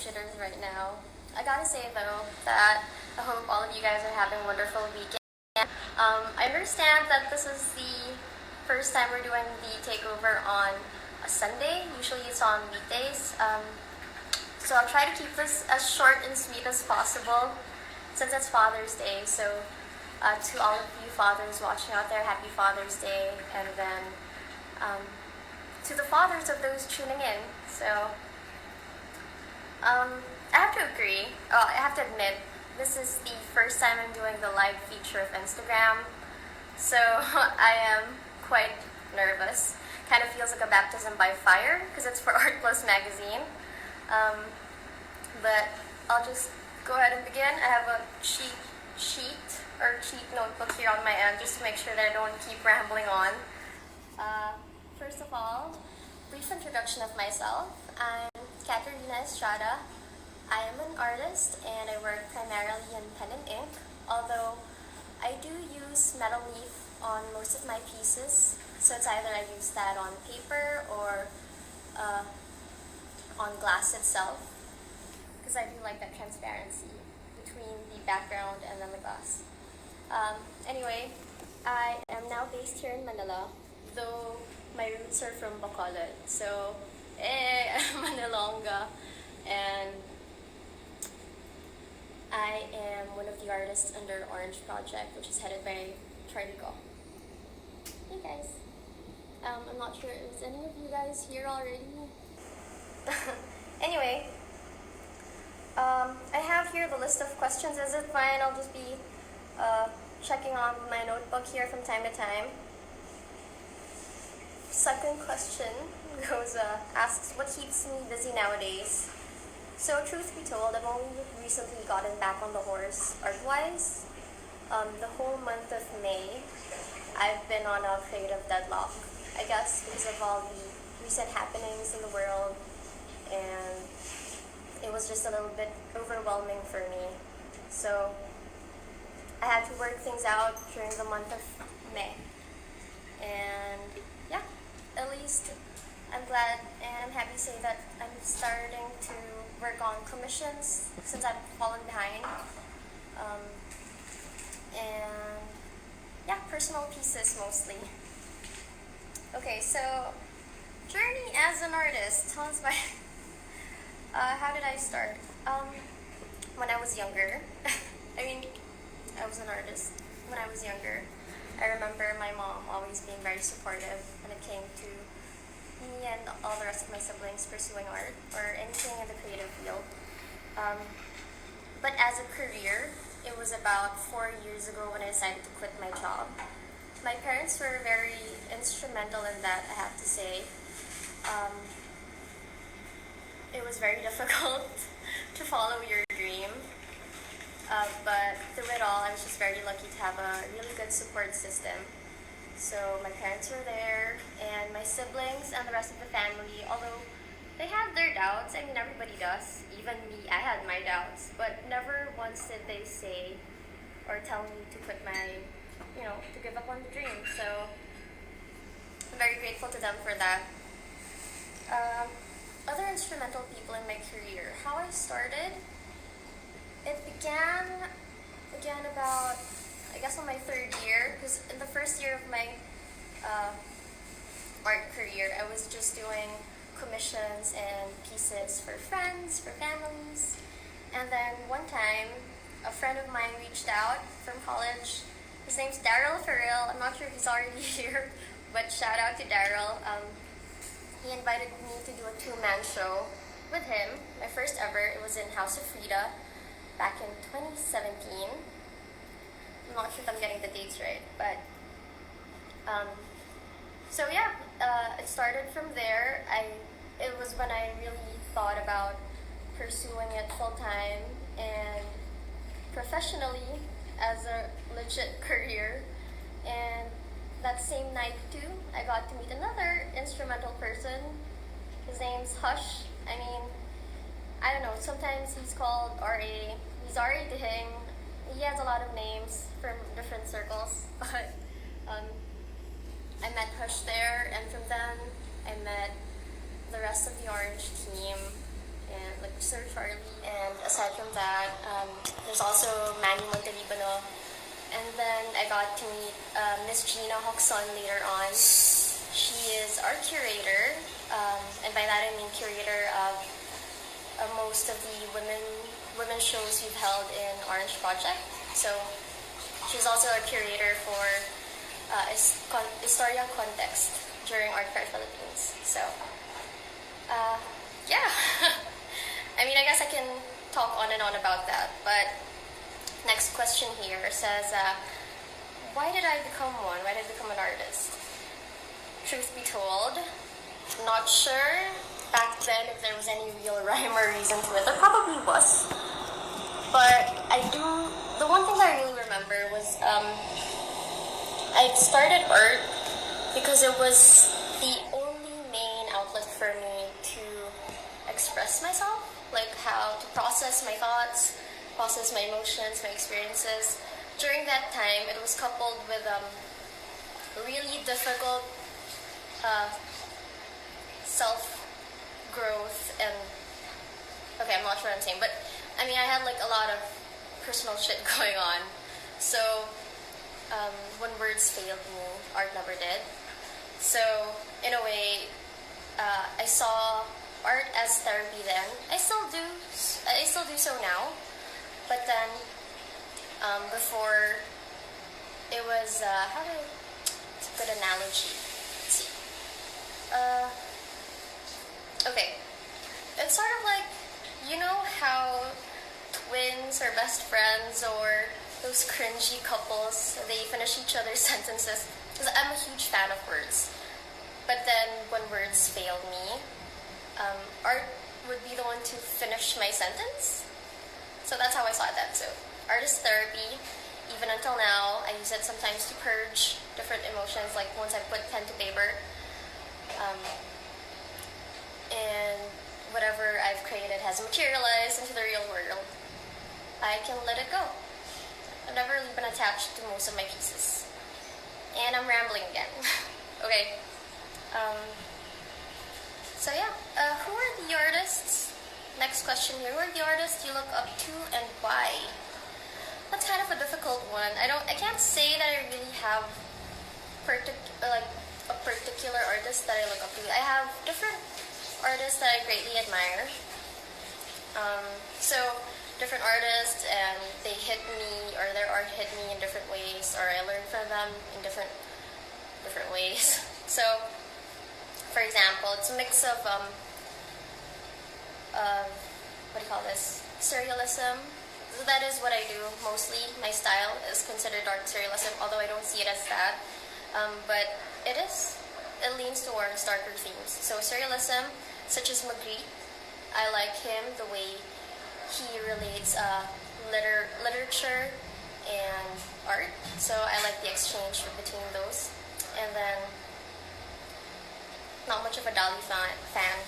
jitters right now. I gotta say though that I hope all of you guys are having a wonderful weekend. I understand that this is the first time we're doing the takeover on a Sunday. Usually it's on weekdays. So I'll try to keep this as short and sweet as possible since it's Father's Day. So to all of you fathers watching out there, happy Father's Day. And then to the fathers of those tuning in. So I have to agree. I have to admit, this is the first time I'm doing the live feature of Instagram. So I am quite nervous. Kind of feels like a baptism by fire because it's for Art Plus magazine. But I'll just go ahead and begin. I have a cheat notebook here on my end just to make sure that I don't keep rambling on. First of all, brief introduction of myself. I'm Katarina Estrada. I am an artist and I work primarily in pen and ink, although I do use metal leaf on most of my pieces. So it's either I use that on paper or on glass itself, because I do like that transparency between the background and then the glass. Anyway, I am now based here in Manila, though my roots are from Bacolod. So, I'm Manilonga, and I am one of the artists under Orange Project, which is headed by Trigo. Hey guys. I'm not sure, is any of you guys here already? Anyway, I have here the list of questions. Is it fine? I'll just be checking on my notebook here from time to time. Second question asks, what keeps me busy nowadays? So truth be told, I've only recently gotten back on the horse art-wise. The whole month of May, I've been on a creative deadlock. I guess because of all the recent happenings in the world, and it was just a little bit overwhelming for me. So I had to work things out during the month of May. And yeah, at least I'm glad and I'm happy to say that I'm starting to work on commissions since I've fallen behind. And yeah, personal pieces mostly. Okay, so journey as an artist. Tell us about how did I start? When I was younger. I was an artist when I was younger. I remember my mom always being very supportive when it came to me and all the rest of my siblings pursuing art or anything in the creative field. But as a career, it was about 4 years ago when I decided to quit my job. My parents were very instrumental in that, I have to say. It was very difficult to follow your dream. But through it all, I was just very lucky to have a really good support system. So my parents were there, and my siblings and the rest of the family, although they had their doubts, everybody does, even me, I had my doubts, but never once did they say or tell me to quit to give up on the dream. So I'm very grateful to them for that. Other instrumental people in my career, how I started, it began about, I guess, on my third year, because in the first year of my art career, I was just doing commissions and pieces for friends, for families, and then one time, a friend of mine reached out from college. His name's Daryl Farrell. I'm not sure if he's already here, but shout out to Daryl. He invited me to do a two-man show with him, my first ever. It was in House of Frida back in 2017. I'm not sure if I'm getting the dates right, but so yeah, it started from there. It was when I really thought about pursuing it full-time and professionally as a legit career. And that same night too, I got to meet another instrumental person. His name's Hush. I don't know, sometimes he's called RA. He's RA to him. He has a lot of names from different circles, but I met Hush there, and from then I met the rest of the Orange team, and like Sir Charlie. And aside from that, there's also Manny Montalibano. And then I got to meet Miss Gina Hoxon later on. She is our curator, and by that I mean curator of most of the women shows we've held in Orange Project. So she's also a curator for Historia Context during Art Fair Philippines. So, yeah. I mean, I guess I can talk on and on about that, but next question here says, why did I become one? Why did I become an artist? Truth be told, not sure back then if there was any real rhyme or reason to it. There probably was. But the one thing I really remember was I started art because it was the only main outlet for me to express myself, like how to process my thoughts, process my emotions, my experiences. During that time, it was coupled with really difficult self-growth and, okay, I'm not sure what I'm saying, but I mean, I had like a lot of personal shit going on. So, when words failed me, art never did. So, in a way, I saw art as therapy then. I still do so now. But then, before, it was, it's a good analogy. Let's see. Okay. It's sort of like, you know how twins or best friends or those cringy couples, they finish each other's sentences? Because I'm a huge fan of words. But then, when words failed me, art would be the one to finish my sentence. So that's how I saw that. So art is therapy. Even until now, I use it sometimes to purge different emotions, like once I put pen to paper. And whatever I've created has materialized into the real world. I can let it go. I've never really been attached to most of my pieces. And I'm rambling again. Okay. So yeah, who are the artists? Next question here. Who are the artists you look up to and why? That's kind of a difficult one. I can't say that I really have a particular artist that I look up to. I have different artists that I greatly admire. So different artists, and they hit me, or their art hit me in different ways, or I learn from them in different ways. So, for example, it's a mix of what do you call this? Surrealism. So that is what I do mostly. My style is considered dark surrealism, although I don't see it as that. But it leans towards darker themes. So surrealism, such as Magritte, I like him, the way he relates literature and art. So I like the exchange between those. And then, not much of a Dali fan.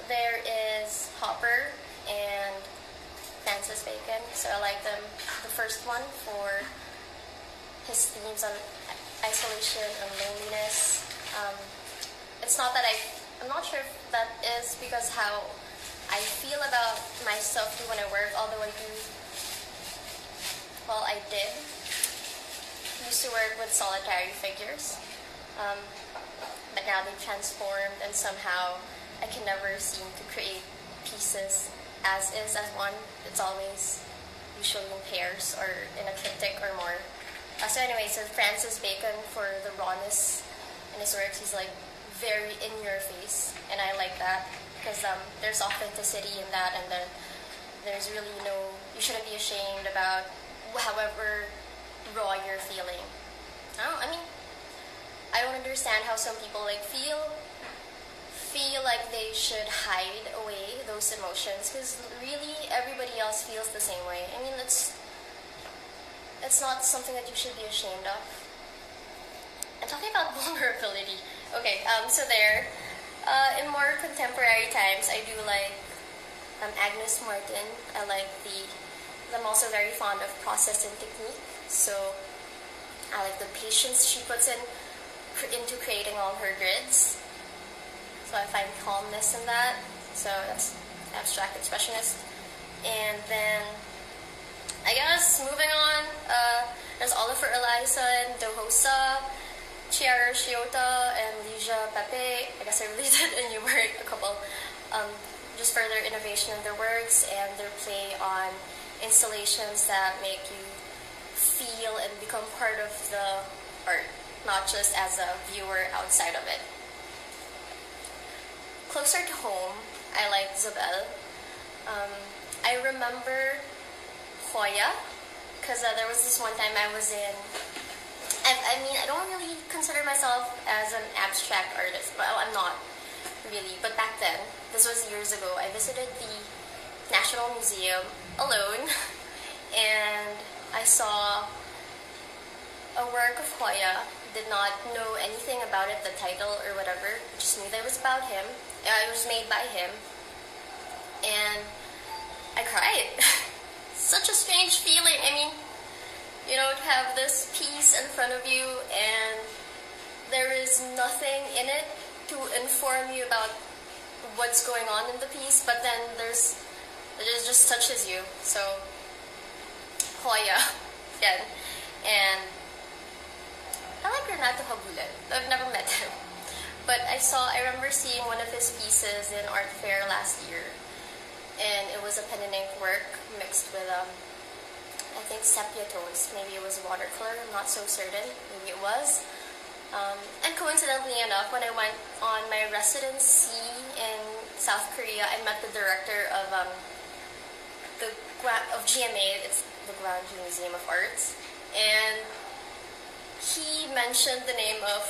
There is Hopper and Francis Bacon. So I like them. The first one for his themes on isolation and loneliness. It's not that I'm not sure if that is because how I feel about myself when I work, although I did used to work with solitary figures, but now they've transformed, and somehow I can never seem to create pieces as one. It's always usually in pairs or in a triptych or more. So Francis Bacon, for the rawness in his works, he's like very in your face, and I like that because there's authenticity in that, and then there's really you shouldn't be ashamed about however raw you're feeling. I don't understand how some people feel like they should hide away those emotions, because really everybody else feels the same way. I mean, it's not something that you should be ashamed of. And talking about vulnerability, okay, in more contemporary times, I do like Agnes Martin. I'm also very fond of process and technique, so I like the patience she puts into creating all her grids. So I find calmness in that. So that's abstract expressionist. And then, I guess, moving on, there's Oliver Eliason, Dohosa, Chiara Shiota, and Ligia Pepe. I guess I really did enumerate a couple. Just further innovation in their works and their play on installations that make you feel and become part of the art, not just as a viewer outside of it. Closer to home, I like Zabel. I remember Hoya, because there was this one time I was in, I mean, I don't really consider myself as an abstract artist, but I'm not really, but back then, this was years ago, I visited the National Museum alone, and I saw a work of Hoya, did not know anything about it, the title or whatever, just knew that it was about him. It was made by him, and I cried. Such a strange feeling. I mean, you know, to have this piece in front of you and there is nothing in it to inform you about what's going on in the piece, but then it just touches you. So, Hoya, again. And I like Renato Habulan. I've never met him. But I remember seeing one of his pieces in art fair last year. And it was a pen and ink work mixed with, I think, sepia tones. Maybe it was watercolor, I'm not so certain. Maybe it was. And coincidentally enough, when I went on my residency in South Korea, I met the director of GMA, it's the Gwanju Museum of Arts, and he mentioned the name of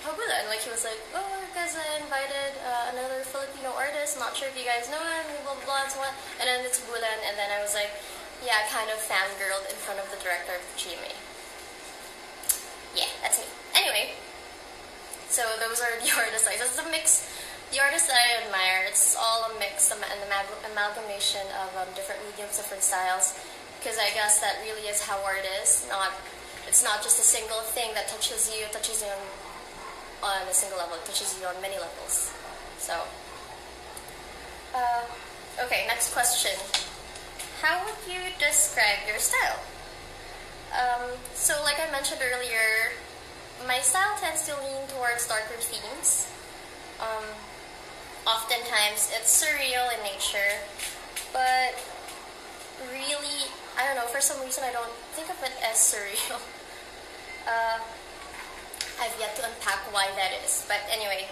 Habulan. Like, he was like, oh, because I invited another Filipino artist, I'm not sure if you guys know him, blah, blah, blah, and so on. And then it's Habulan, and then I was like, yeah, kind of fangirled in front of the director of the GMA. Yeah, that's me. Anyway, so those are the artists. It's a mix. The artists that I admire, it's all a mix, an amalgamation of different mediums, different styles, because I guess that really is how art is. It's not just a single thing that touches you on a single level, it touches you on many levels. So, okay, next question. How would you describe your style? So like I mentioned earlier, my style tends to lean towards darker themes. Oftentimes it's surreal in nature, but really, I don't know, for some reason I don't think of it as surreal. I've yet to unpack why that is, but anyway,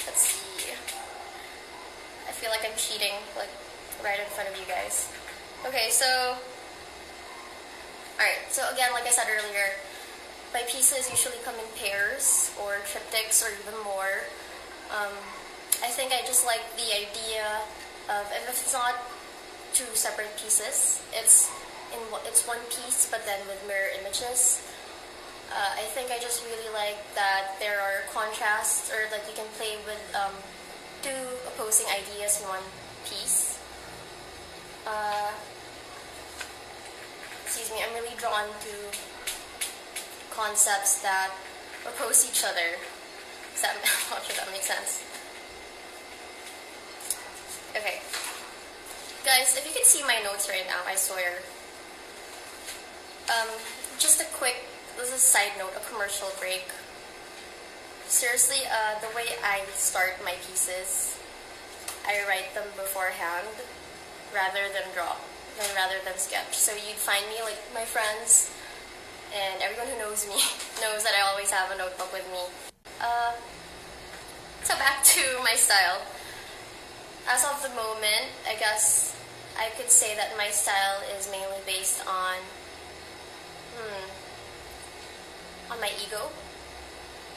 let's see. I feel like I'm cheating, like, right in front of you guys. Okay, so, alright, so again, like I said earlier, my pieces usually come in pairs, or triptychs, or even more. I think I just like the idea of, if it's not two separate pieces, it's one piece, but then with mirror images. I think I just really like that there are contrasts, or that you can play with two opposing ideas in one piece. Excuse me, I'm really drawn to concepts that oppose each other. I'm not sure that makes sense. Okay. Guys, if you can see my notes right now, I swear. Just a quick, this is a side note, a commercial break. Seriously, the way I start my pieces, I write them beforehand rather than sketch. So you'd find me, like, my friends and everyone who knows me knows that I always have a notebook with me. So back to my style. As of the moment, I guess I could say that my style is mainly based on my ego.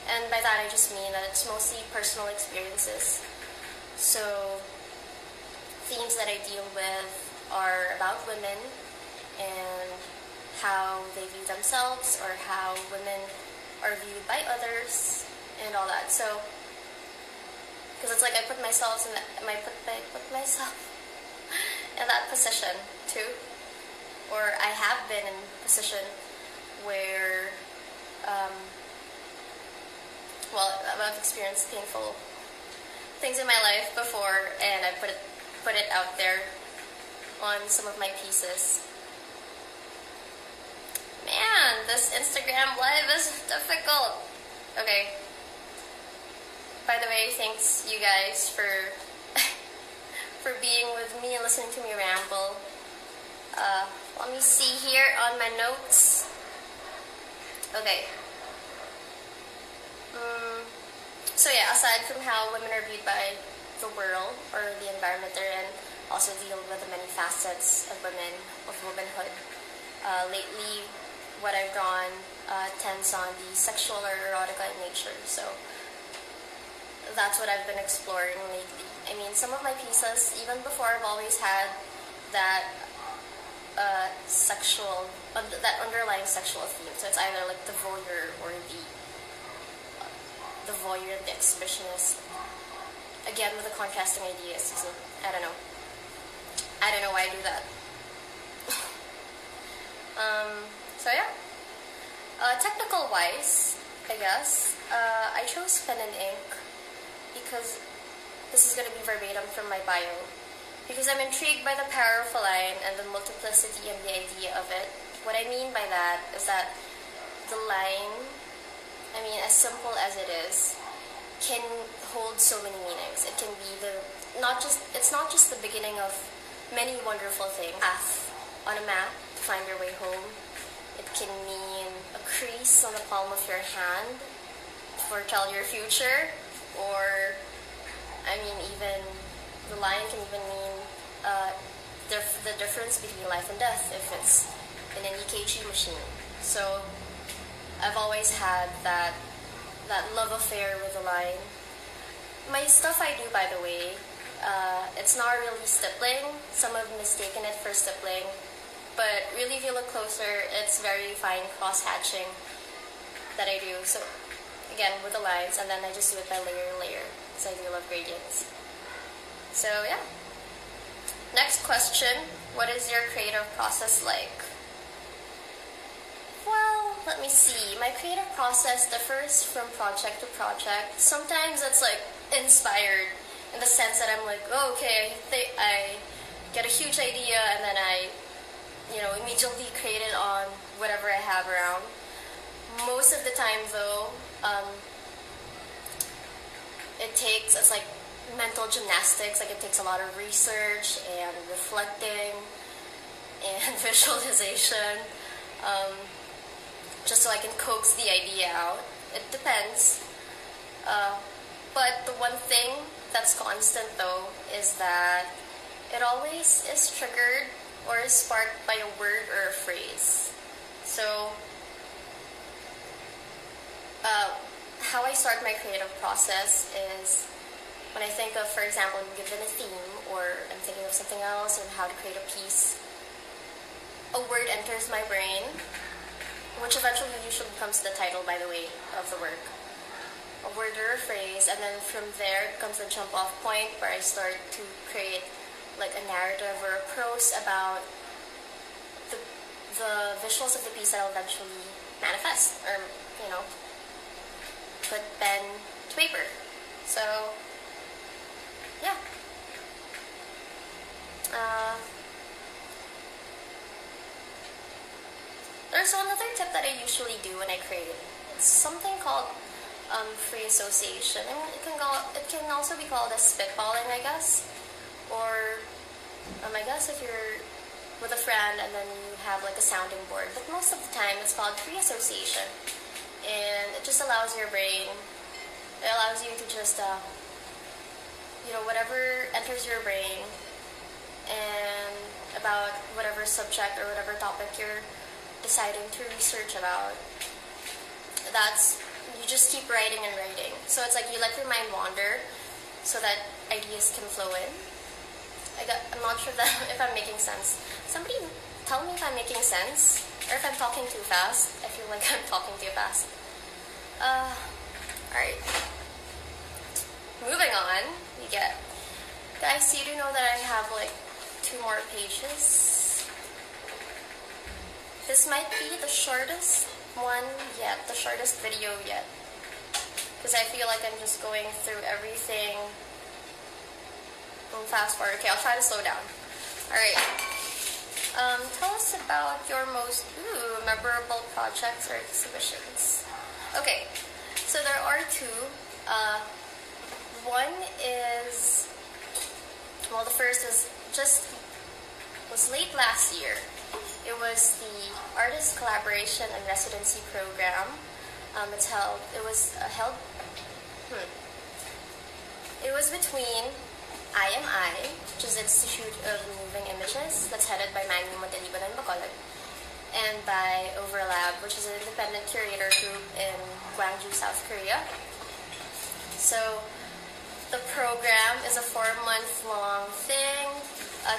And by that I just mean that it's mostly personal experiences. So themes that I deal with are about women and how they view themselves, or how women are viewed by others, and all that. So, because it's like I put myself in that position too, or I have been in a position where, I've experienced painful things in my life before, and I put it out there on some of my pieces. Man, this Instagram live is difficult. Okay. By the way, thanks you guys for for being with me and listening to me ramble. Let me see here on my notes. Okay. So yeah, aside from how women are viewed by the world or the environment they're in, also deal with the many facets of womanhood. Lately, what I've drawn tends on the sexual or erotica in nature. So that's what I've been exploring lately. I mean, some of my pieces, even before, I've always had that that underlying sexual theme. So it's either like the voyeur or the voyeur and the exhibitionist. Again, with the contrasting ideas. So I don't know. I don't know why I do that. So yeah. Technical wise, I guess, I chose pen and ink because this is going to be verbatim from my bio. Because I'm intrigued by the power of a line and the multiplicity and the idea of it. What I mean by that is that the line, I mean, as simple as it is, can hold so many meanings. It can be it's not just the beginning of many wonderful things. Path on a map to find your way home. It can mean a crease on the palm of your hand to foretell your future, or, I mean, even the line can even mean the difference between life and death if it's in an EKG machine. So I've always had that love affair with the line. My stuff I do, by the way, it's not really stippling. Some have mistaken it for stippling, but really if you look closer, it's very fine cross-hatching that I do. So again, with the lines, and then I just do it by layer, because I do love gradients. So yeah. Next question, what is your creative process like? Well, let me see. My creative process differs from project to project. Sometimes it's like inspired in the sense that I'm like, oh, okay, I get a huge idea and then I, immediately create it on whatever I have around. Most of the time though, it's like mental gymnastics. Like it takes a lot of research and reflecting and visualization, just so I can coax the idea out. It depends. But the one thing that's constant though is that it always is triggered or is sparked by a word or a phrase. So how I start my creative process is when I think of, for example, I'm given a theme or I'm thinking of something else and how to create a piece, a word enters my brain, which eventually usually becomes the title, by the way, of the work. A word or a phrase, and then from there comes the jump off point where I start to create like a narrative or a prose about the visuals of the piece that I'll eventually manifest or, put pen to paper. So, yeah. There's another tip that I usually do when I create. It's something called free association. I mean, it can also be called as spitballing, I guess. Or, I guess if you're with a friend and then you have like a sounding board. But most of the time, it's called free association. And it just allows your brain, it allows you to just, whatever enters your brain and about whatever subject or whatever topic you're deciding to research about, you just keep writing and writing. So it's like you let your mind wander so that ideas can flow in. I'm not sure if I'm making sense. Somebody tell me if I'm making sense or if I'm talking too fast. I feel like I'm talking too fast. Alright. Moving on, guys, you do know that I have like 2 more pages. This might be the shortest one yet, the shortest video yet. Because I feel like I'm just going through everything fast forward. Okay, I'll try to slow down. Alright. Tell us about your most memorable projects or exhibitions. Okay, so there are two. One is, well, the first was late last year. It was the Artist Collaboration and Residency Program. It was between IMI, which is Institute of Moving Images, that's headed by Manny Monteliban and Bacolod, and by Overlab, which is an independent curator group in Gwangju, South Korea. So the program is a 4-month-long thing.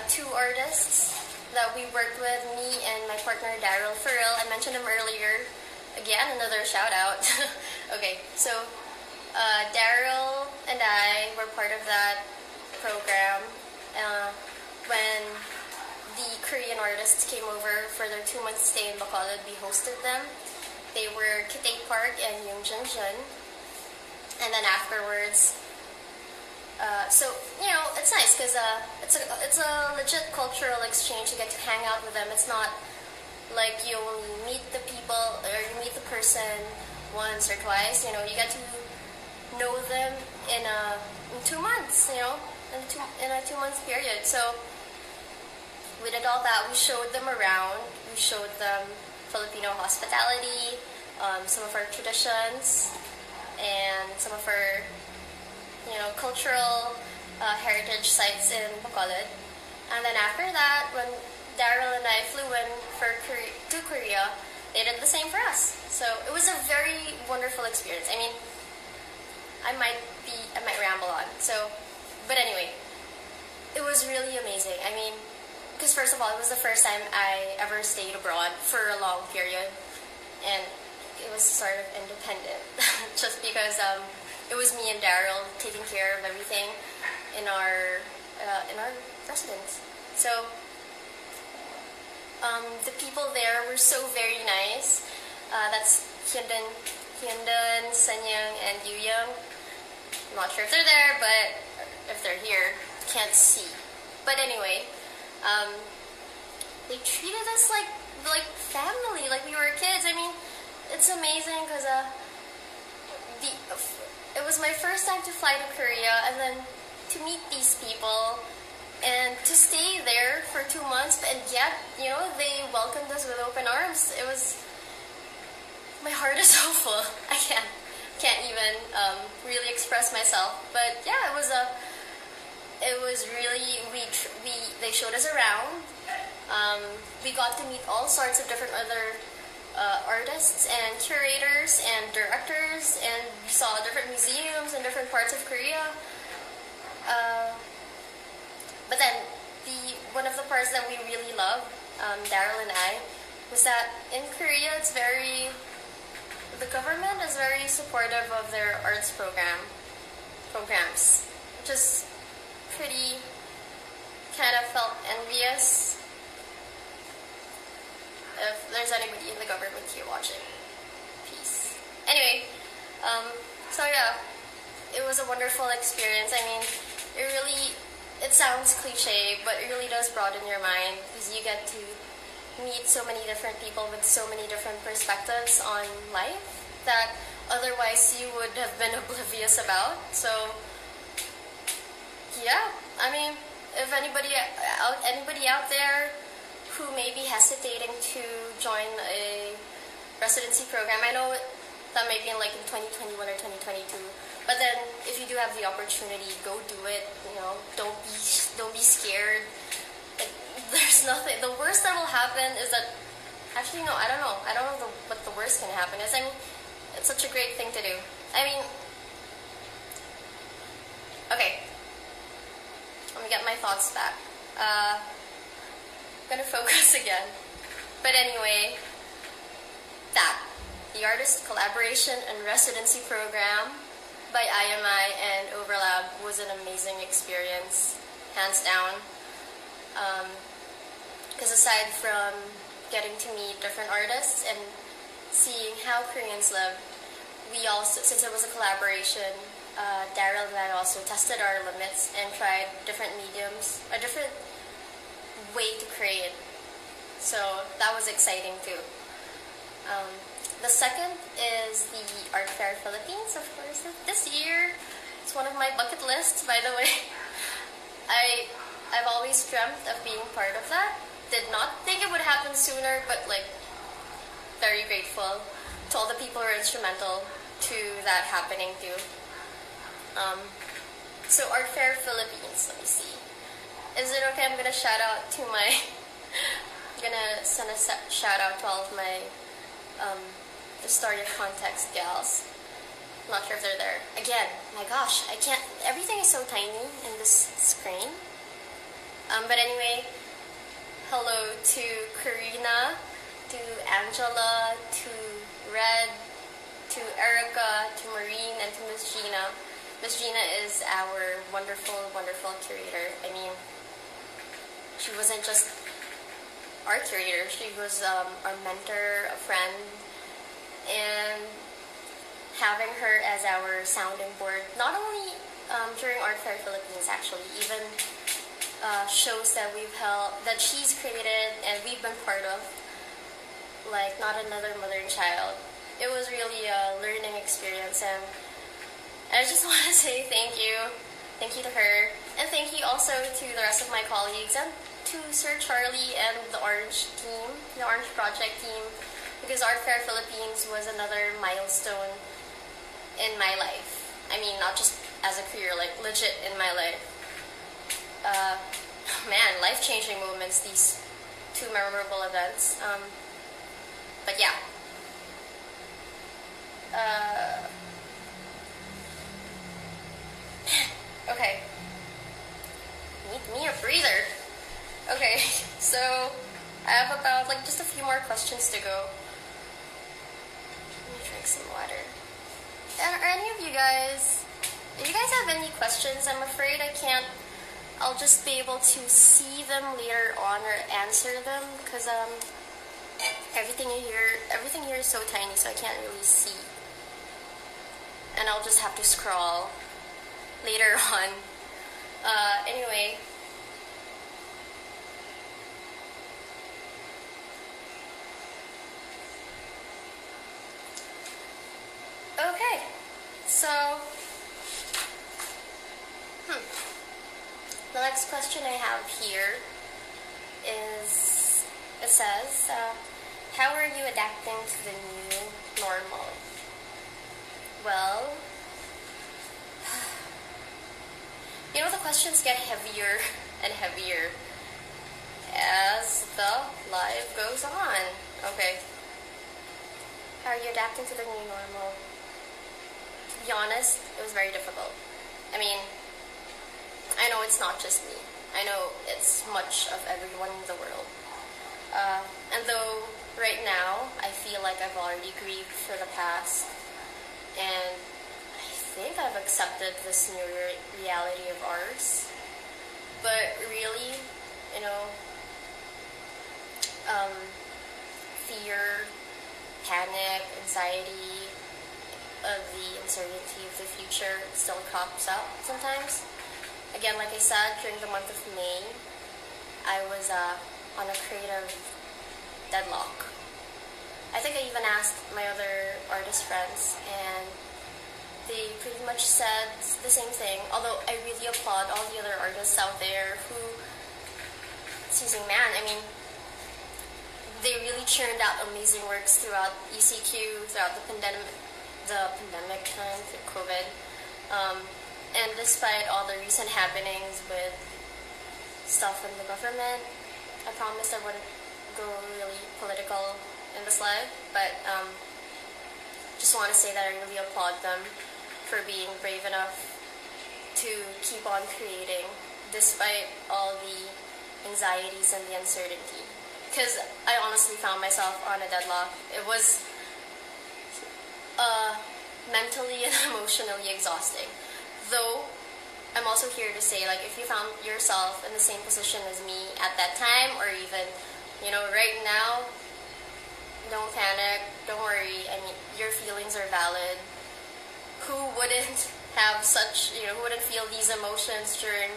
2 artists that we worked with, me and my partner Daryl Farrell. I mentioned him earlier. Again, another shout out. Okay, so Daryl and I were part of that program when the Korean artists came over for their 2-month stay in Bacolod. We hosted them. They were Kitay Park and Yung Jun. And then afterwards, so, you know, it's nice because it's a legit cultural exchange. You get to hang out with them. It's not like you only meet the people or you meet the person once or twice. You know, you get to know them in 2 months, you know, in a 2-month period. So we did all that. We showed them around. We showed them Filipino hospitality, some of our traditions, and some of our, you know, cultural heritage sites in Bacolod. And then after that, when Daryl and I flew in to Korea, they did the same for us. So it was a very wonderful experience. I mean, I might ramble on. So, but anyway, it was really amazing. I mean, because first of all, it was the first time I ever stayed abroad for a long period, and it was sort of independent, just because it was me and Daryl taking care of everything in our residence. So the people there were so very nice. That's Hyundun, Sanyang, and Yuyang. I'm not sure if they're there, but if they're here, can't see. But anyway, they treated us like family, like we were kids. I mean, it's amazing because it was my first time to fly to Korea, and then to meet these people and to stay there for 2 months, and yet, you know, they welcomed us with open arms. It was, my heart is so full. I can't even really express myself. But yeah, it was really, they showed us around. We got to meet all sorts of different other artists and curators and directors, and we saw different museums in different parts of Korea. But then one of the parts that we really loved, Daryl and I, was that in Korea the government is very supportive of their arts programs, which is pretty, kind of felt envious. If there's anybody in the government here watching, peace. Anyway, so yeah, it was a wonderful experience. I mean, it sounds cliche, but it really does broaden your mind, because you get to meet so many different people with so many different perspectives on life that otherwise you would have been oblivious about. So yeah, I mean, if anybody out there who may be hesitating to join a residency program, I know that may be in 2021 or 2022, but then if you do have the opportunity, go do it. You know, don't be scared. There's nothing. The worst that will happen is that, actually no, I don't know what the worst can happen is. I mean, it's such a great thing to do. I mean, okay, let me get my thoughts back. I'm gonna focus again. But anyway, the Artist Collaboration and Residency Program by IMI and Overlab was an amazing experience, hands down. Because aside from getting to meet different artists and seeing how Koreans live, we also, since it was a collaboration, Daryl and I also tested our limits and tried different mediums, a different way to create. So that was exciting too. The second is the Art Fair Philippines, of course. This year, it's one of my bucket lists, by the way. I've always dreamt of being part of that. Did not think it would happen sooner, but like, very grateful to all the people who are instrumental to that happening too. So Art Fair Philippines, let me see. Is it okay? I'm gonna shout out to my, I'm gonna send a shout out to all of my the Story of Context gals. Not sure if they're there. Again, my gosh, I can't, everything is so tiny in this screen. But anyway, hello to Karina, to Angela, to Red, to Erica, to Maureen, and to Miss Gina. Miss Gina is our wonderful, wonderful curator. I mean, she wasn't just our curator, she was our mentor, a friend, and having her as our sounding board, not only during Art Fair Philippines actually, even shows that we've held, that she's created and we've been part of, like Not Another Mother and Child. It was really a learning experience, and I just want to say thank you to her, and thank you also to the rest of my colleagues and to Sir Charlie and the Orange team, the Orange Project team, because Art Fair Philippines was another milestone in my life. I mean, not just as a career, like legit in my life. Man, life-changing moments, these two memorable events. But yeah. Okay. Need me a breather. Okay, so I have about like just a few more questions to go. Let me drink some water. Are any of you guys, do you guys have any questions? I'm afraid I can't, I'll just be able to see them later on or answer them, because everything here is so tiny, so I can't really see. And I'll just have to scroll later on. Anyway. Okay, so, the next question I have here is, it says, how are you adapting to the new normal? Well, you know, the questions get heavier and heavier as the live goes on. Okay. How are you adapting to the new normal? To be honest, it was very difficult. I mean, I know it's not just me. I know it's much of everyone in the world. And though right now I feel like I've already grieved for the past, and I think I've accepted this new reality of ours, but really, you know, fear, panic, anxiety of the uncertainty of the future still crops up sometimes. Again, like I said, during the month of May, I was on a creative deadlock. I think I even asked my other artist friends, and they pretty much said the same thing, although I really applaud all the other artists out there who, man, I mean, they really churned out amazing works throughout ECQ, throughout the pandemic time, through COVID. And despite all the recent happenings with stuff in the government, I promised I wouldn't go really political in this live, but just want to say that I really applaud them for being brave enough to keep on creating despite all the anxieties and the uncertainty. Because I honestly found myself on a deadlock. It was mentally and emotionally exhausting. Though, I'm also here to say, like, if you found yourself in the same position as me at that time, or even, you know, right now, don't panic, don't worry. I mean, your feelings are valid. Who wouldn't have such, who wouldn't feel these emotions during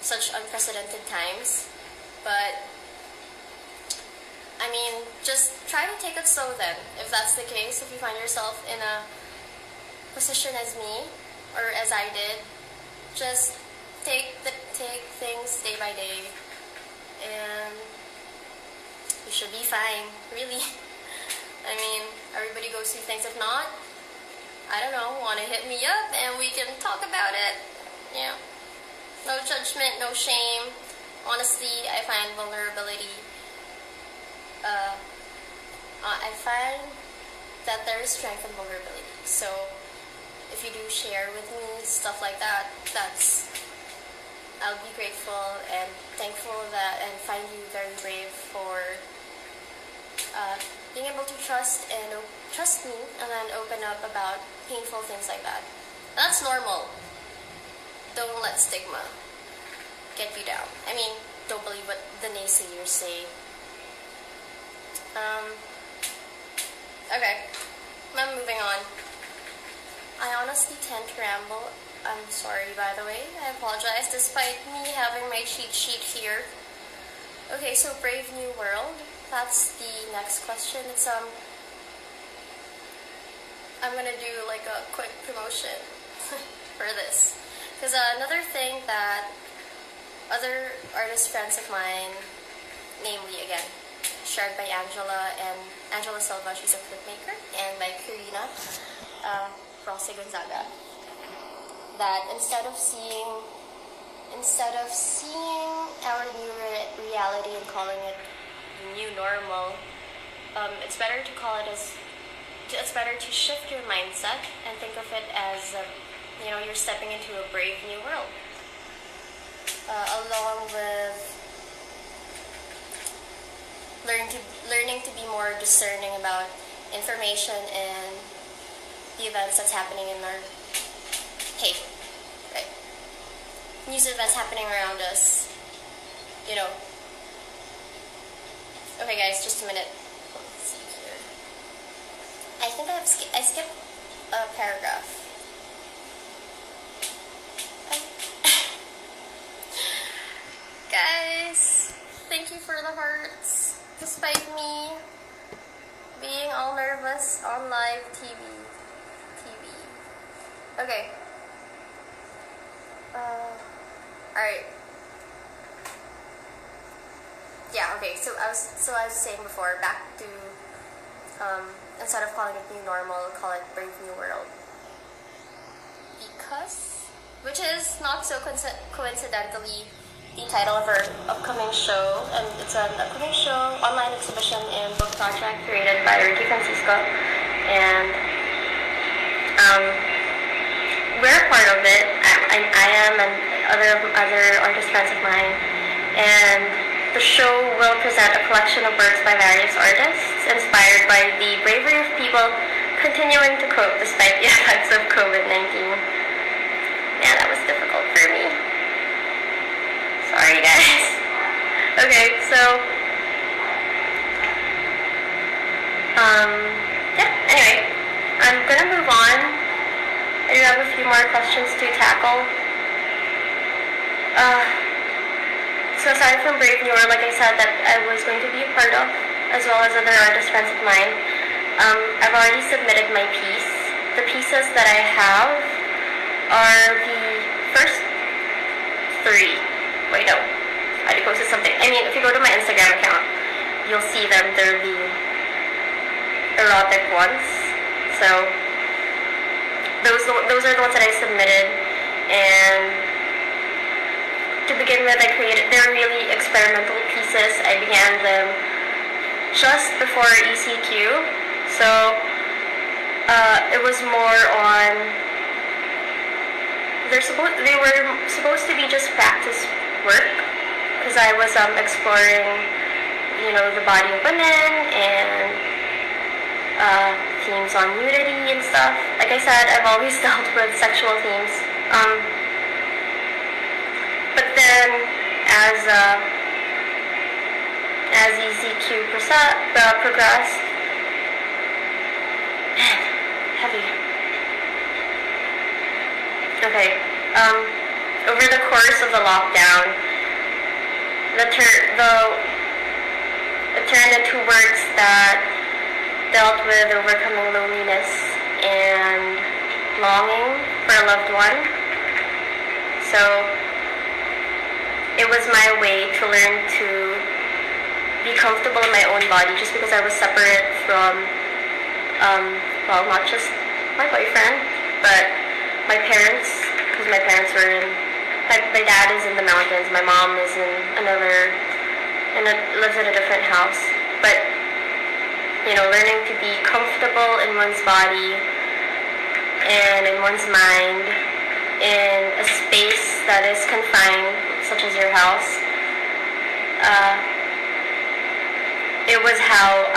such unprecedented times. But, I mean, just try to take it slow then. If that's the case, if you find yourself in a position as me, or as I did, just take things day by day, and you should be fine, really. I mean, everybody goes through things. If not, I don't know, want to hit me up and we can talk about it. Yeah. No judgment, no shame. Honestly, I find vulnerability, I find that there is strength in vulnerability. So, if you do share with me stuff like that, I'll be grateful and thankful and find you very brave for being able to trust me and then open up about painful things like that. That's normal. Don't let stigma get you down. I mean, don't believe what the naysayers say. Okay, I'm moving on. I honestly tend to ramble. I'm sorry, by the way. I apologize, despite me having my cheat sheet here. Okay, so Brave New World. That's the next question. It's I'm gonna do like a quick promotion for this, because another thing that other artist friends of mine, namely again shared by Angela Silva, she's a printmaker, and by Katarina Estrada, that instead of seeing our new reality and calling it new normal, it's better to shift your mindset and think of it as you're stepping into a brave new world, along with learning to be more discerning about information and the events that's happening in our news events happening around us. Okay, guys, just a minute. Let's see here. I think I skipped a paragraph. Guys, thank you for the hearts, despite me being all nervous on live TV. Okay. Alright. Yeah, okay, so I was saying before, back to, instead of calling it new normal, call it Brave New World. Which is not so coincidentally the title of our upcoming show, and it's an upcoming show, online exhibition and book project created by Ricky Francisco, and we're a part of it. I am, and other artist friends of mine, and the show will present a collection of works by various artists inspired by the bravery of people continuing to cope despite the effects of COVID-19. Man, that was difficult for me. Sorry, guys. Okay, so anyway, I'm gonna move on. I do have a few more questions to tackle. So aside from Brave New World, like I said, that I was going to be a part of, as well as other artist friends of mine, I've already submitted my piece. The pieces that I have are the first three. Wait, no. I posted something. I mean, if you go to my Instagram account, you'll see them. They're the erotic ones. So those are the ones that I submitted, and to begin with, they're really experimental pieces. I began them just before ECQ, so it was more on, they were supposed to be just practice work, because I was exploring, the body of women and themes on nudity and stuff. Like I said, I've always dealt with sexual themes. But then, as ECQ progressed, man, heavy. Okay. Over the course of the lockdown, the turned into words that dealt with overcoming loneliness and longing for a loved one. So it was my way to learn to be comfortable in my own body, just because I was separate from, well, not just my boyfriend, but my parents, because my parents were my dad is in the mountains, my mom is in lives in a different house. But, learning to be comfortable in one's body and in one's mind in a space that is confined, such as your house, it was how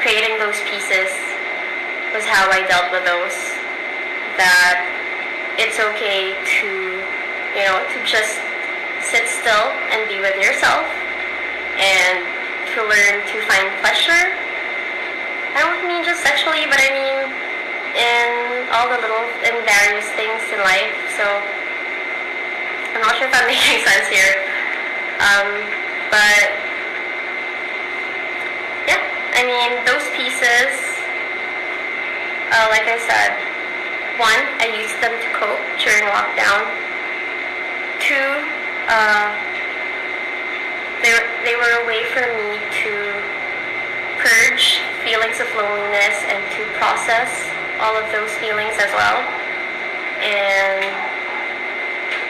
creating those pieces was how I dealt with those. That it's okay to, to just sit still and be with yourself, and to learn to find pleasure. I don't mean just sexually, but I mean in various things in life. So I'm not sure if I'm making sense here. But yeah, I mean, those pieces, like I said, one, I used them to cope during lockdown. Two, they were a way for me to purge feelings of loneliness and to process all of those feelings as well. And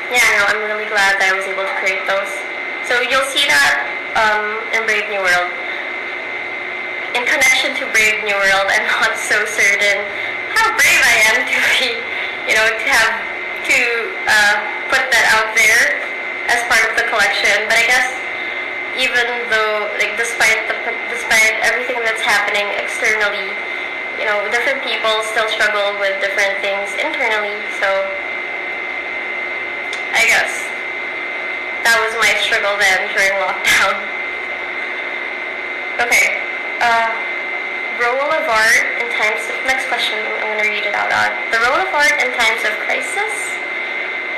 yeah, I'm really glad that I was able to create those. So you'll see that in Brave New World. In connection to Brave New World, I'm not so certain how brave I am to be, to put that out there as part of the collection. But I guess even though, despite everything that's happening externally, different people still struggle with different things internally. So I guess that was my struggle then during lockdown. Okay. Role of art in times of, next question, I'm going to read it out loud. The role of art in times of crisis,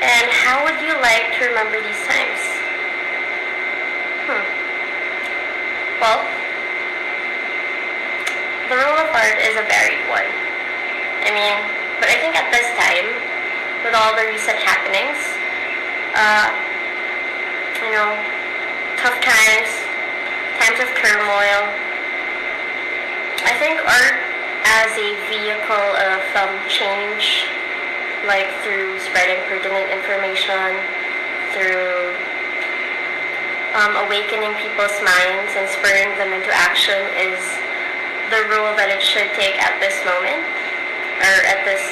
and how would you like to remember these times? Well, the role of art is a varied one. But I think at this time, with all the recent happenings, tough times of turmoil, I think art as a vehicle of change, like through spreading pertinent information, through awakening people's minds and spurring them into action, is the role that it should take at this moment, or at this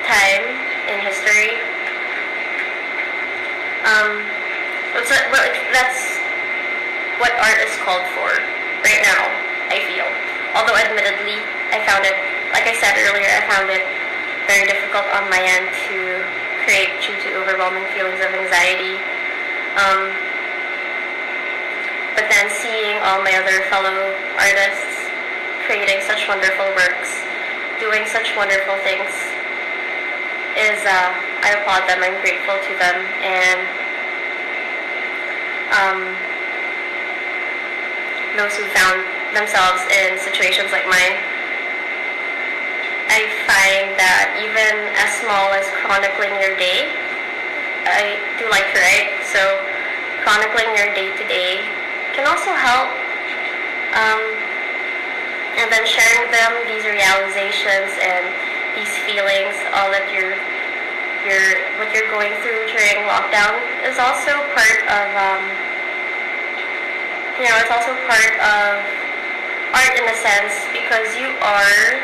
time in history. That's what art is called for right now, I feel. Although admittedly, I found it, like I said earlier, I found it very difficult on my end to create due to overwhelming feelings of anxiety. But then seeing all my other fellow artists creating such wonderful works, doing such wonderful things, I applaud them, I'm grateful to them, and those who found themselves in situations like mine, I find that even as small as chronicling your day, I do like to write, so chronicling your day-to-day can also help, and then sharing them, these realizations and these feelings, all that what you're going through during lockdown, is also part of, it's also part of art in a sense, because you are,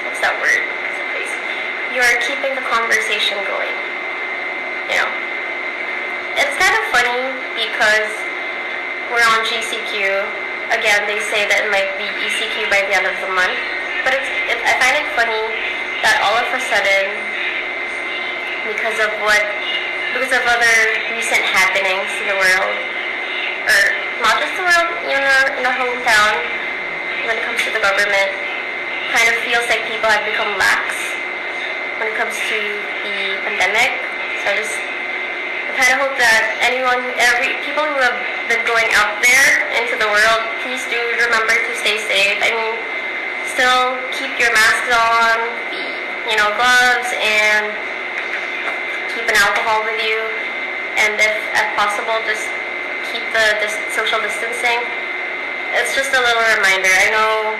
what's that word? You are keeping the conversation going. It's kind of funny because we're on GCQ. Again, they say that it might be ECQ by the end of the month, but I find it funny that all of a sudden, because of other recent happenings in the world, or not just the world, in our hometown, when it comes to the government, kind of feels like people have become lax when it comes to the pandemic. So I kind of hope that people who have been going out there into the world, please do remember to stay safe. I mean, still keep your masks on, gloves, and keep an alcohol with you. And if at possible, just keep the social distancing. It's just a little reminder. I know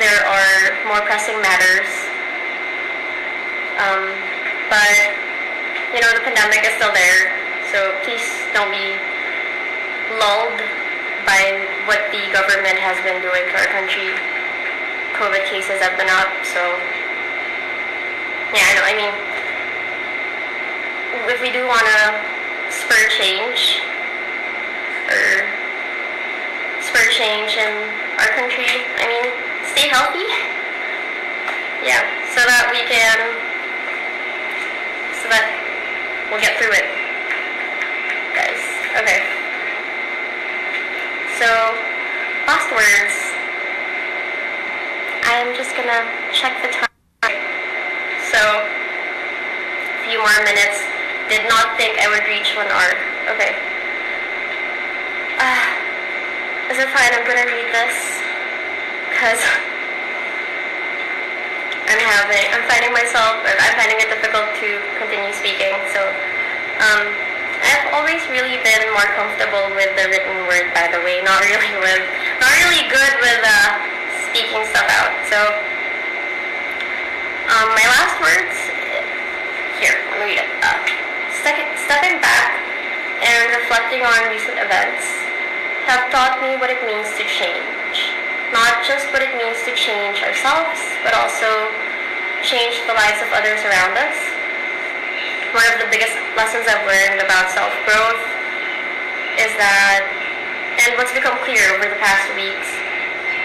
there are more pressing matters, but the pandemic is still there, so please don't be lulled by what the government has been doing to our country. COVID cases have been up, so yeah, I mean, if we do want to spur change in our country, I mean, stay healthy. Yeah, so that we'll get through it, guys. Okay. So, last words. I am just gonna check the time. So, a few more minutes. Did not think I would reach 1 hour. Okay. Is it fine? I'm gonna read this because I'm finding it difficult to continue speaking. So, I've always really been more comfortable with the written word, by the way. Not really good with speaking stuff out. So, my last words. Here, let me read it. Stepping back and reflecting on recent events have taught me what it means to change. Not just what it means to change ourselves, but also change the lives of others around us. One of the biggest lessons I've learned about self-growth is that, and what's become clear over the past weeks,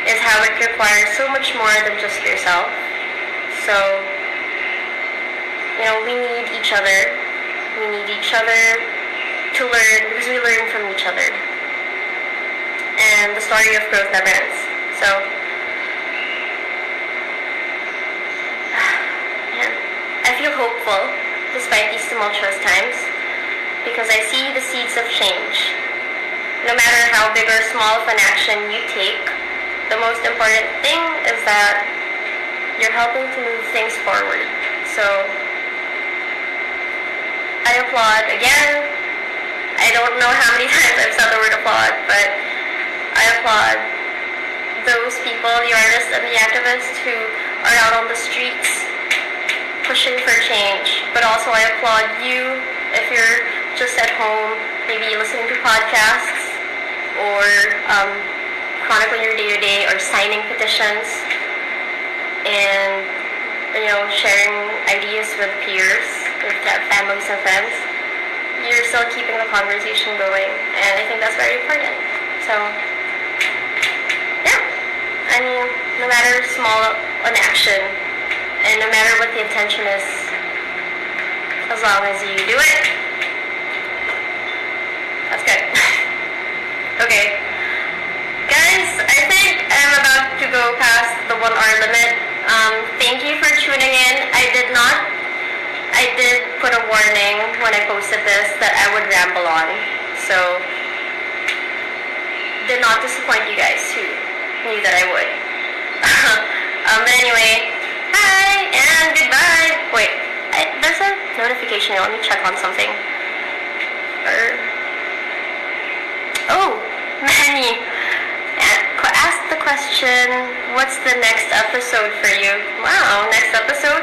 is how it requires so much more than just yourself. So, we need each other. We need each other to learn, because we learn from each other. And the story of growth never ends. So, I feel hopeful despite these tumultuous times, because I see the seeds of change. No matter how big or small of an action you take, the most important thing is that you're helping to move things forward. So, I applaud again. I don't know how many times I've said the word applaud, but I applaud those people, the artists and the activists who are out on the streets pushing for change. But also I applaud you if you're just at home, maybe listening to podcasts or chronicling your day-to-day or signing petitions and sharing ideas with peers, with families and friends. You're still keeping the conversation going, and I think that's very important. So, yeah, I mean, no matter small an action, and no matter what the intention is, as long as you do it, that's good. Okay, guys, I think I'm about to go past the 1 hour limit. Thank you for tuning in. I did put a warning when I posted this that I would ramble on, so did not disappoint you guys who knew that I would. But anyway, hi and goodbye. Wait, there's a notification. Let me check on something. Oh, Manny asked the question, what's the next episode for you? Wow, next episode?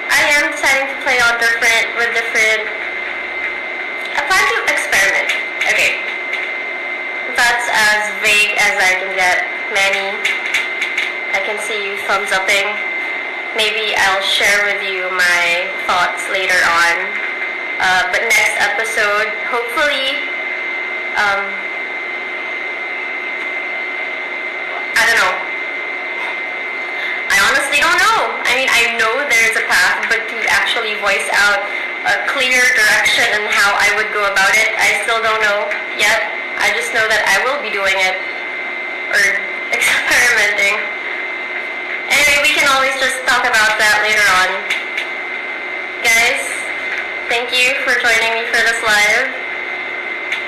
I am deciding to play on different. I plan to experiment. Okay. That's as vague as I can get. Manny, I can see you thumbs upping. Maybe I'll share with you my thoughts later on. But next episode, hopefully, I don't know. I honestly don't know. I mean, I know there's a path, but to actually voice out a clear direction and how I would go about it, I still don't know yet. I just know that I will be doing it, or experimenting. can always just talk about that later on. Guys, thank you for joining me for this live.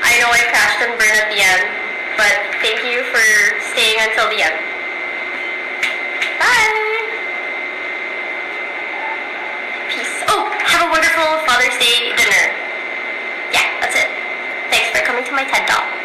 I know I crashed and burned at the end, but thank you for staying until the end. Bye! Peace. Oh, have a wonderful Father's Day dinner. Yeah, that's it. Thanks for coming to my TED Talk.